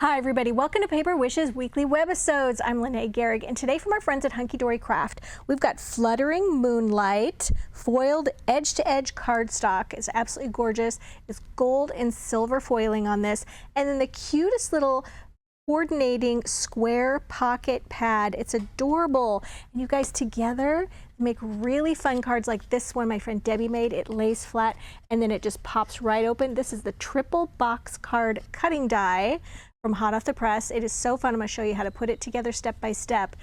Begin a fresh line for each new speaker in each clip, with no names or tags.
Hi everybody, welcome to Paper Wishes Weekly Webisodes. I'm Lene Gehrig, and today from our friends at Hunkydory Craft, we've got Fluttering Moonlight foiled edge-to-edge cardstock. It's absolutely gorgeous. It's gold and silver foiling on this, and then the cutest little coordinating square pocket pad. It's adorable, and you guys together make really fun cards like this one my friend Debbie made. It lays flat and then it just pops right open. This is the triple box card cutting die from hot off the press. It is so fun. I'm going to show you how to put it together step by step.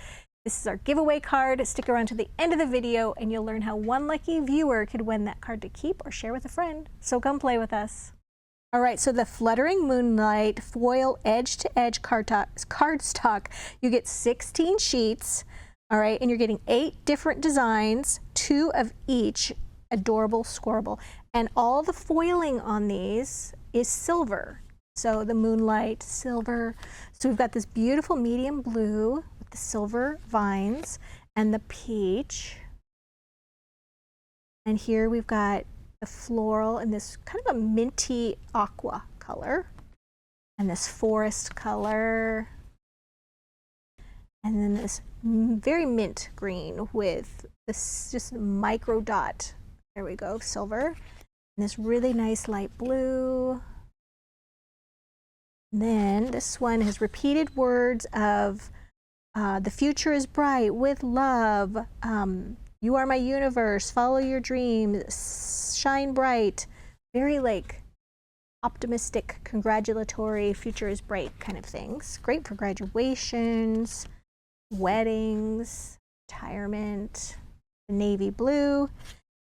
This is our giveaway card. Stick around to the end of the video and you'll learn how one lucky viewer could win that card to keep or share with a friend. So come play with us. All right, so the Fluttering Moonlight foil edge-to-edge cardstock, you get 16 sheets, all right, and you're getting 8 different designs, 2 of each, adorable, scoreable. And all the foiling on these is silver. So the Moonlight, silver. So we've got this beautiful medium blue with the silver vines and the peach. And here we've got the floral in this kind of a minty aqua color, and this forest color, and then this very mint green with this just micro dot, there we go, silver, and this really nice light blue. And then this one has repeated words of the future is bright with love, you are my universe, follow your dreams, shine bright, very like optimistic, congratulatory, future is bright kind of things. Great for graduations, weddings, retirement, the navy blue,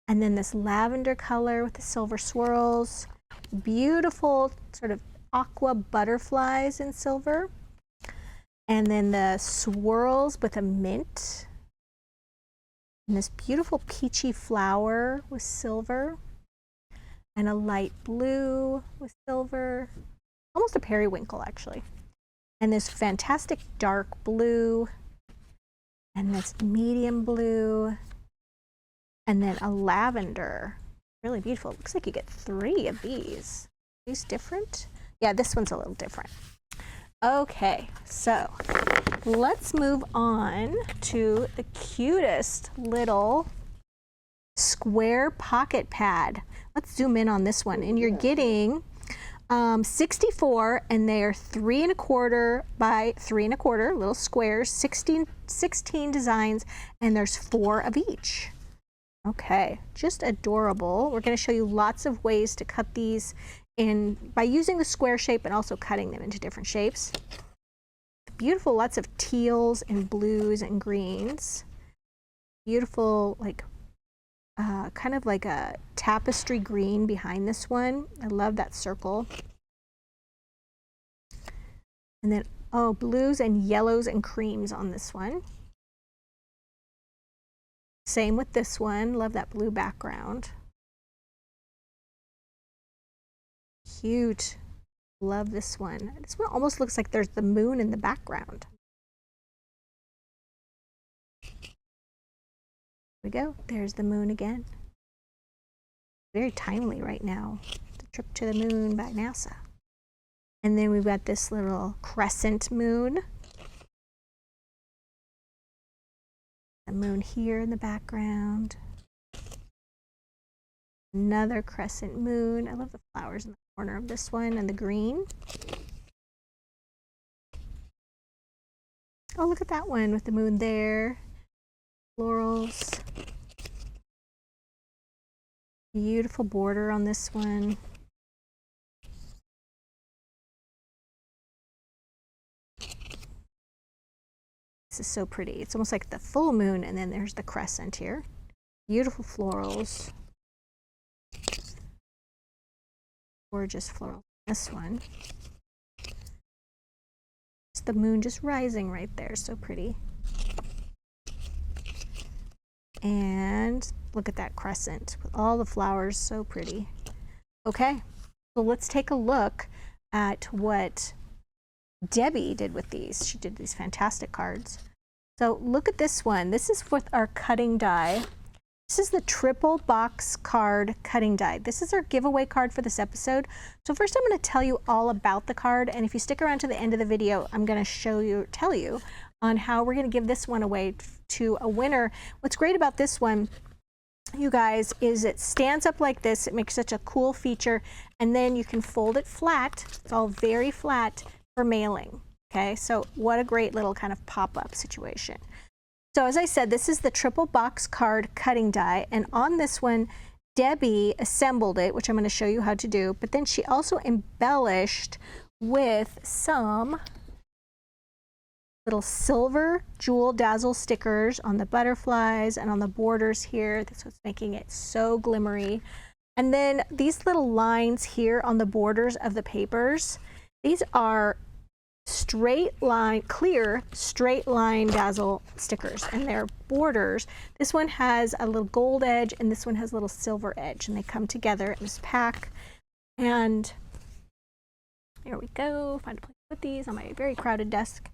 and then this lavender color with the silver swirls, beautiful sort of aqua butterflies in silver, and then the swirls with a mint, and this beautiful peachy flower with silver, and a light blue with silver, almost a periwinkle actually, and this fantastic dark blue, and this medium blue, and then a lavender, really beautiful. Looks like you get 3 of these. Are these different? Yeah, this one's a little different. Okay, so let's move on to the cutest little square pocket pad. Let's zoom in on this one, and you're getting 64, and they are 3 1/4 by 3 1/4 little squares, 16 designs, and there's 4 of each. Okay, just adorable. We're going to show you lots of ways to cut these in by using the square shape and also cutting them into different shapes. Beautiful, lots of teals and blues and greens. Beautiful, like kind of like a tapestry green behind this one. I love that circle. And then, oh, blues and yellows and creams on this one. Same with this one. Love that blue background. Cute. Love this one. This one almost looks like there's the moon in the background. Here we go. There's the moon again. Very timely right now. The trip to the moon by NASA. And then we've got this little crescent moon. The moon here in the background. Another crescent moon. I love the flowers in the corner of this one and the green. Oh, look at that one with the moon there. Florals. Beautiful border on this one. This is so pretty. It's almost like the full moon, and then there's the crescent here. Beautiful florals. Gorgeous floral. This one. It's the moon just rising right there. So pretty. And look at that crescent with all the flowers. So pretty. Okay, so let's take a look at what Debbie did with these. She did these fantastic cards. So look at this one. This is with our cutting die. This is the triple box card cutting die. This is our giveaway card for this episode. So first I'm going to tell you all about the card, and if you stick around to the end of the video, I'm going to tell you on how we're going to give this one away to a winner. What's great about this one, you guys, is it stands up like this. It makes such a cool feature, and then you can fold it flat. It's all very flat for mailing. Okay, so what a great little kind of pop-up situation. So as I said, this is the triple box card cutting die, and on this one, Debbie assembled it, which I'm going to show you how to do, but then she also embellished with some little silver jewel dazzle stickers on the butterflies and on the borders here. That's what's making it so glimmery. And then these little lines here on the borders of the papers, these are straight line, clear straight line dazzle stickers, and they're borders. This one has a little gold edge and this one has a little silver edge, and they come together in this pack. And there we go. Find a place to put these on my very crowded desk.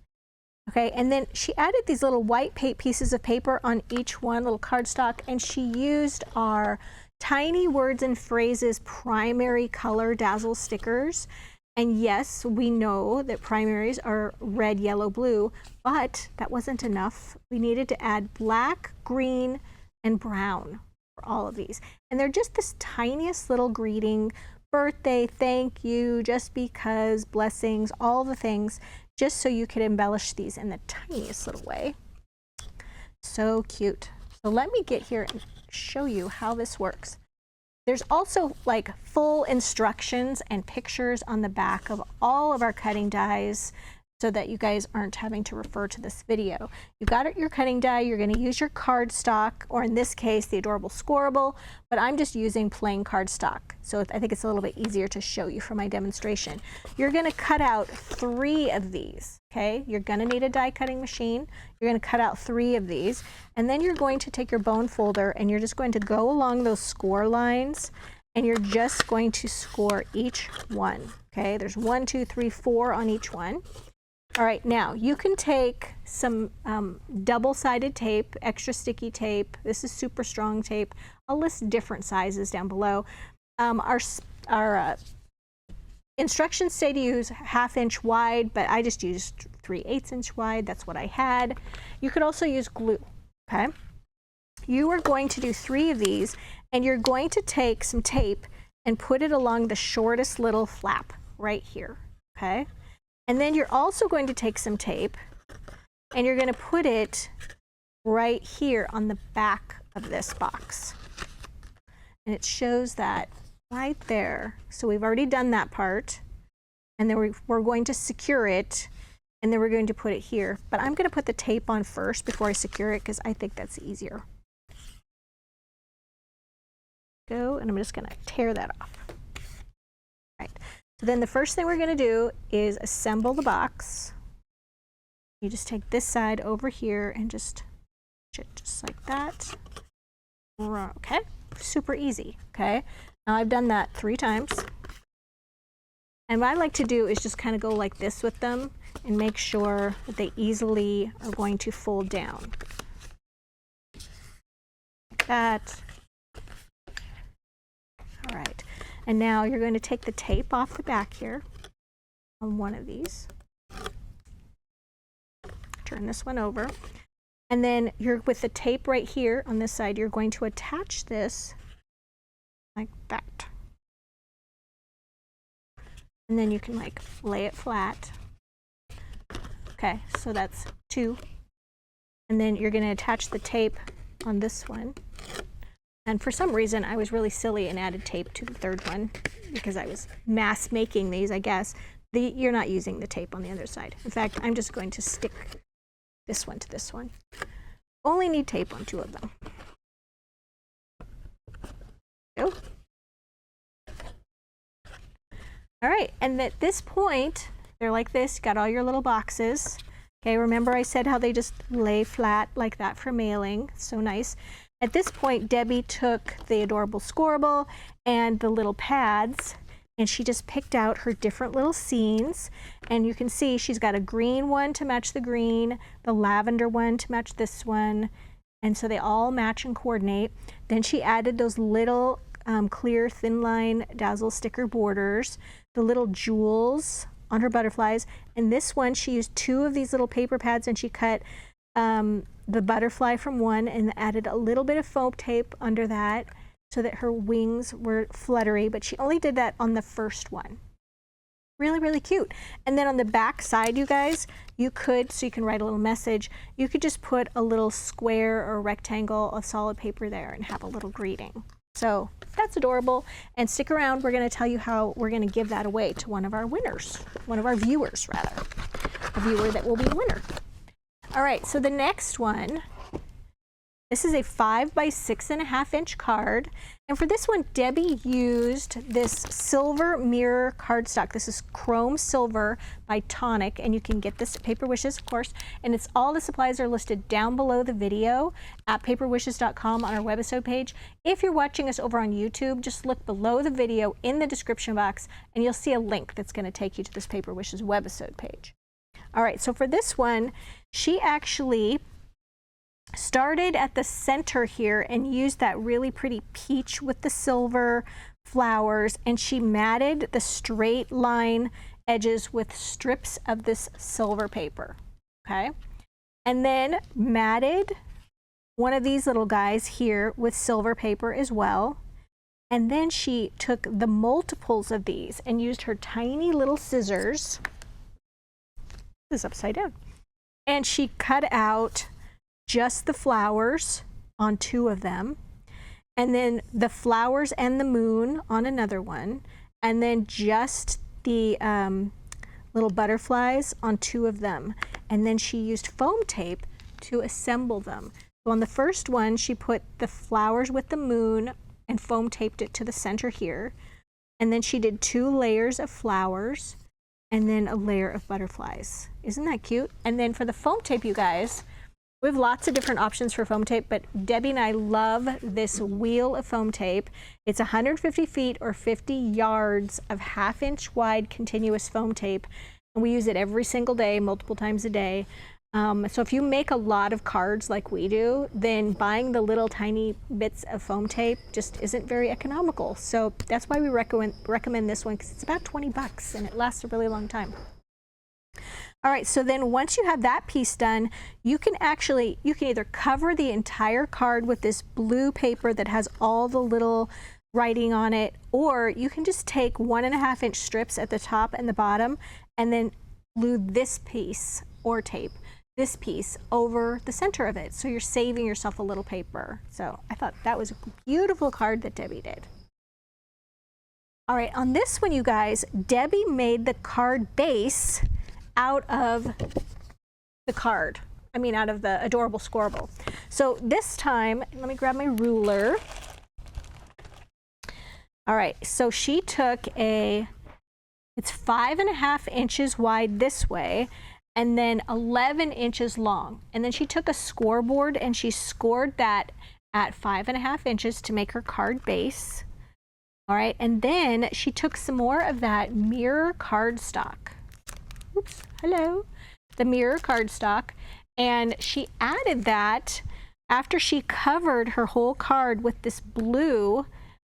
Okay, and then she added these little white pieces of paper on each one, little cardstock, and she used our Tiny Words and Phrases primary color dazzle stickers. And yes, we know that primaries are red, yellow, blue, but that wasn't enough. We needed to add black, green, and brown for all of these. And they're just this tiniest little greeting, birthday, thank you, just because, blessings, all the things, just so you could embellish these in the tiniest little way. So cute. So let me get here and show you how this works. There's also like full instructions and pictures on the back of all of our cutting dies so that you guys aren't having to refer to this video. You've got your cutting die, you're going to use your cardstock, or in this case, the adorable scoreable, but I'm just using plain cardstock. So I think it's a little bit easier to show you for my demonstration. You're going to cut out 3 of these, okay? You're going to need a die cutting machine. You're going to cut out 3 of these, and then you're going to take your bone folder and you're just going to go along those score lines, and you're just going to score each one, okay? There's 1, 2, 3, 4 on each one. All right, now you can take some double-sided tape, extra sticky tape. This is super strong tape. I'll list different sizes down below. Our instructions say to use 1/2 inch wide, but I just used 3/8 inch wide. That's what I had. You could also use glue, okay? You are going to do 3 of these, and you're going to take some tape and put it along the shortest little flap right here, okay? And then you're also going to take some tape and you're going to put it right here on the back of this box. And it shows that right there. So we've already done that part. And then we're going to secure it, and then we're going to put it here. But I'm going to put the tape on first before I secure it because I think that's easier. Go, and I'm just going to tear that off. All right. So then the first thing we're going to do is assemble the box. You just take this side over here and just like that. Okay, super easy, okay? Now I've done that 3 times. And what I like to do is just kind of go like this with them and make sure that they easily are going to fold down. Like that. All right. And now you're going to take the tape off the back here on one of these. Turn this one over. And then you're with the tape right here on this side, you're going to attach this like that. And then you can like lay it flat. Okay, so that's 2. And then you're going to attach the tape on this one. And for some reason, I was really silly and added tape to the 3rd one because I was mass making these, I guess. You're not using the tape on the other side. In fact, I'm just going to stick this one to this one. Only need tape on 2 of them. Go. All right, and at this point, they're like this. You got all your little boxes. Okay, remember I said how they just lay flat like that for mailing. So nice. At this point, Debbie took the adorable scoreable and the little pads, and she just picked out her different little scenes. And you can see she's got a green one to match the green, the lavender one to match this one, And so they all match and coordinate. Then she added those little clear thin line dazzle sticker borders, the little jewels on her butterflies. And this one, she used 2 of these little paper pads, and she cut the butterfly from one and added a little bit of foam tape under that so that her wings were fluttery, but she only did that on the first one. Really, really cute. And then on the back side, you guys, you could, so you can write a little message, you could just put a little square or rectangle of solid paper there and have a little greeting. So that's adorable. And stick around, we're gonna tell you how we're gonna give that away to one of our winners, one of our viewers rather, a viewer that will be a winner. All right, so the next one, this is a 5 by 6.5 inch card. And for this one, Debbie used this silver mirror cardstock. This is chrome silver by Tonic, and you can get this at Paper Wishes, of course. And it's all the supplies are listed down below the video at paperwishes.com on our webisode page. If you're watching us over on YouTube, just look below the video in the description box, and you'll see a link that's going to take you to this Paper Wishes webisode page. All right, so for this one, she actually started at the center here and used that really pretty peach with the silver flowers, and she matted the straight line edges with strips of this silver paper, okay? And then matted one of these little guys here with silver paper as well. And then she took the multiples of these and used her tiny little scissors. This is upside down. And she cut out just the flowers on 2 of them, and then the flowers and the moon on another one, and then just the little butterflies on 2 of them. And then she used foam tape to assemble them. So on the first one, she put the flowers with the moon and foam taped it to the center here. And then she did 2 layers of flowers and then a layer of butterflies. Isn't that cute? And then for the foam tape, you guys, we have lots of different options for foam tape, but Debbie and I love this wheel of foam tape. It's 150 feet or 50 yards of 1/2 inch wide continuous foam tape. And we use it every single day, multiple times a day. So if you make a lot of cards like we do, then buying the little tiny bits of foam tape just isn't very economical. So that's why we recommend this one, because it's about 20 bucks and it lasts a really long time. All right, so then once you have that piece done, you can either cover the entire card with this blue paper that has all the little writing on it, or you can just take 1.5 inch strips at the top and the bottom and then glue this piece or tape this piece over the center of it. So you're saving yourself a little paper. So I thought that was a beautiful card that Debbie did. All right, on this one, you guys, Debbie made the card base out of the card. I mean, out of the adorable scorable. So this time, let me grab my ruler. All right, so she took it's 5.5 inches wide this way, and then 11 inches long. And then she took a scoreboard and she scored that at 5.5 inches to make her card base. All right, and then she took some more of that mirror cardstock. Oops, hello. The mirror cardstock, and she added that after she covered her whole card with this blue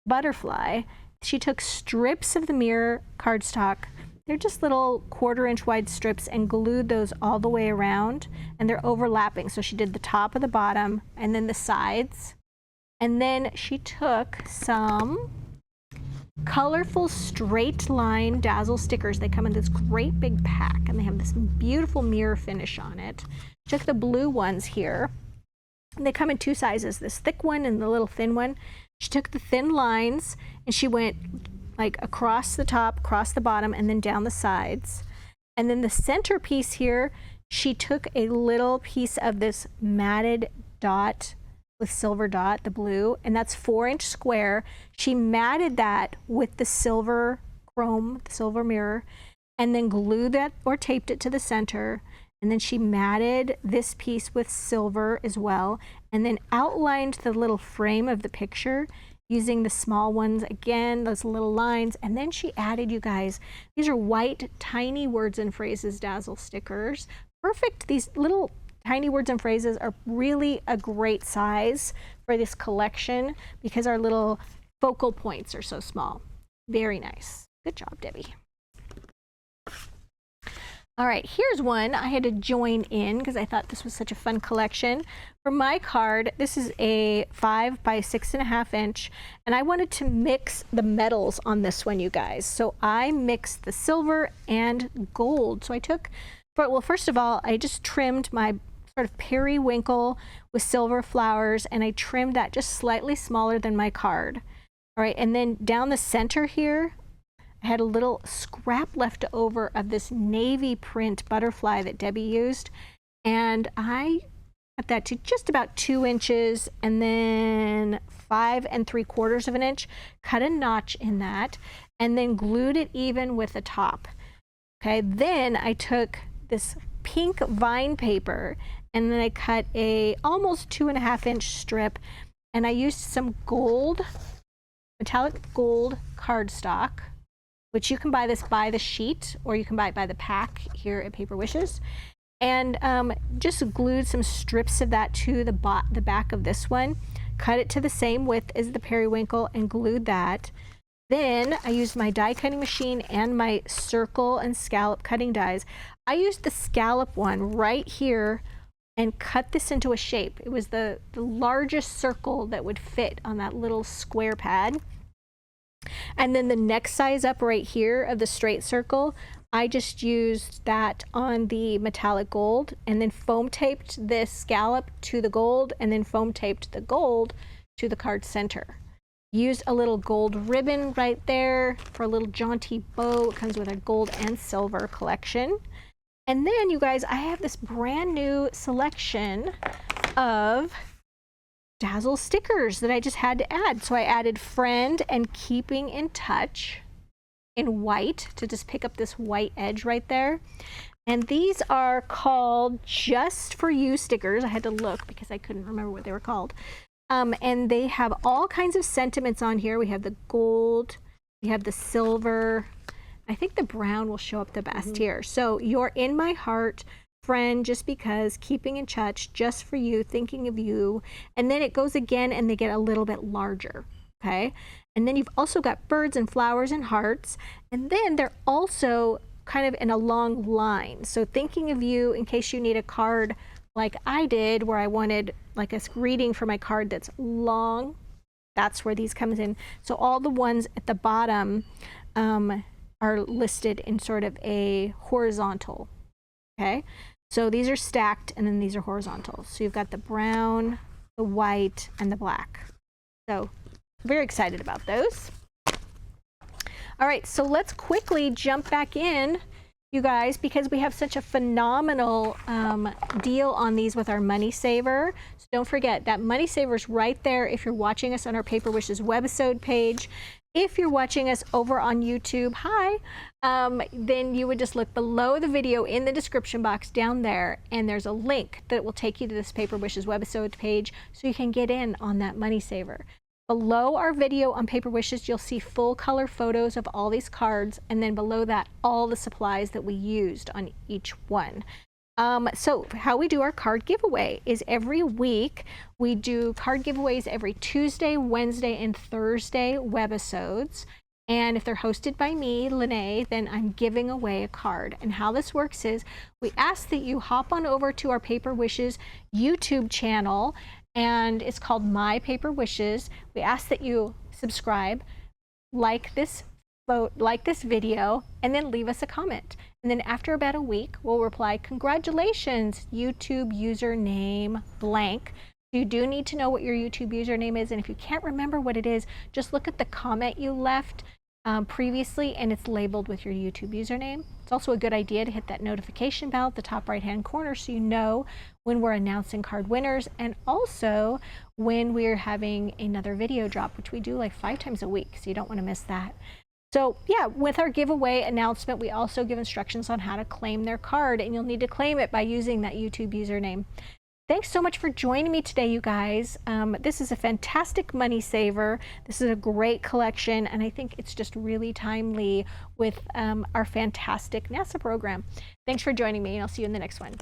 butterfly. She took strips of the mirror cardstock. They're just little 1/4 inch wide strips, and glued those all the way around, and they're overlapping. So she did the top of the bottom and then the sides. And then she took some colorful straight line dazzle stickers. They come in this great big pack, and they have this beautiful mirror finish on it. She took the blue ones here, and they come in 2 sizes, this thick one and the little thin one. She took the thin lines and she went like across the top, across the bottom, and then down the sides. And then the center piece here, she took a little piece of this matted dot with silver dot, the blue, and that's 4 inch square. She matted that with the silver chrome, the silver mirror, and then glued that or taped it to the center. And then she matted this piece with silver as well, and then outlined the little frame of the picture using the small ones again, those little lines. And then she added, you guys, these are white tiny words and phrases dazzle stickers. Perfect, these little tiny words and phrases are really a great size for this collection because our little focal points are so small. Very nice. Good job, Debbie. All right, here's one I had to join in because I thought this was such a fun collection. For my card, this is a 5 by 6.5 inch, and I wanted to mix the metals on this one, you guys. So I mixed the silver and gold. So I took, well, first of all, I just trimmed my sort of periwinkle with silver flowers, and I trimmed that just slightly smaller than my card. All right, and then down the center here, I had a little scrap left over of this navy print butterfly that Debbie used, and I cut that to just about 2 inches, and then 5 3/4 of an inch, cut a notch in that, and then glued it even with the top. Okay, then I took this pink vine paper, and then I cut a almost 2.5 inch strip, and I used some gold, metallic gold cardstock, which you can buy this by the sheet or you can buy it by the pack here at Paper Wishes, and just glued some strips of that to the back of this one, cut it to the same width as the periwinkle and glued that. Then I used my die cutting machine and my circle and scallop cutting dies. I used the scallop one right here and cut this into a shape. It was the largest circle that would fit on that little square pad. And then the next size up right here of the straight circle, I just used that on the metallic gold and then foam taped this scallop to the gold and then foam taped the gold to the card center. Used a little gold ribbon right there for a little jaunty bow. It comes with a gold and silver collection. And then you guys, I have this brand new selection of Dazzle stickers that I just had to add. So I added friend and keeping in touch in white to just pick up this white edge right there. And these are called Just For You stickers. I had to look because I couldn't remember what they were called. And they have all kinds of sentiments on here. We have the gold, we have the silver. I think the brown will show up the best here. So you're in my heart, friend, just because, keeping in touch, just for you, thinking of you. And then it goes again and they get a little bit larger. Okay. And then you've also got birds and flowers and hearts. And then they're also kind of in a long line. So thinking of you in case you need a card like I did, where I wanted like a reading for my card that's long. That's where these comes in. So all the ones at the bottom are listed in sort of a horizontal. Okay. So these are stacked and then these are horizontal. So you've got the brown, the white, and the black. So very excited about those. All right, so let's quickly jump back in, you guys, because we have such a phenomenal deal on these with our Money Saver. So don't forget that Money Saver is right there if you're watching us on our Paper Wishes webisode page. If you're watching us over on YouTube, hi, then you would just look below the video in the description box down there, and there's a link that will take you to this Paper Wishes webisode page so you can get in on that Money Saver. Below our video on Paper Wishes, you'll see full color photos of all these cards, and then below that, all the supplies that we used on each one. So how we do our card giveaway is every week we do card giveaways every Tuesday, Wednesday, and Thursday webisodes. And if they're hosted by me, Lene, then I'm giving away a card. And how this works is we ask that you hop on over to our Paper Wishes YouTube channel, and it's called My Paper Wishes. We ask that you subscribe, like this video, and then leave us a comment. And then after about a week, we'll reply, congratulations, YouTube username blank. You do need to know what your YouTube username is, and if you can't remember what it is, just look at the comment you left previously, and it's labeled with your YouTube username. It's also a good idea to hit that notification bell at the top right-hand corner so you know when we're announcing card winners, and also when we're having another video drop, which we do like 5 times a week, so you don't want to miss that. So yeah, with our giveaway announcement, we also give instructions on how to claim their card, and you'll need to claim it by using that YouTube username. Thanks so much for joining me today, you guys. This is a fantastic money saver. This is a great collection, and I think it's just really timely with our fantastic NASA program. Thanks for joining me, and I'll see you in the next one.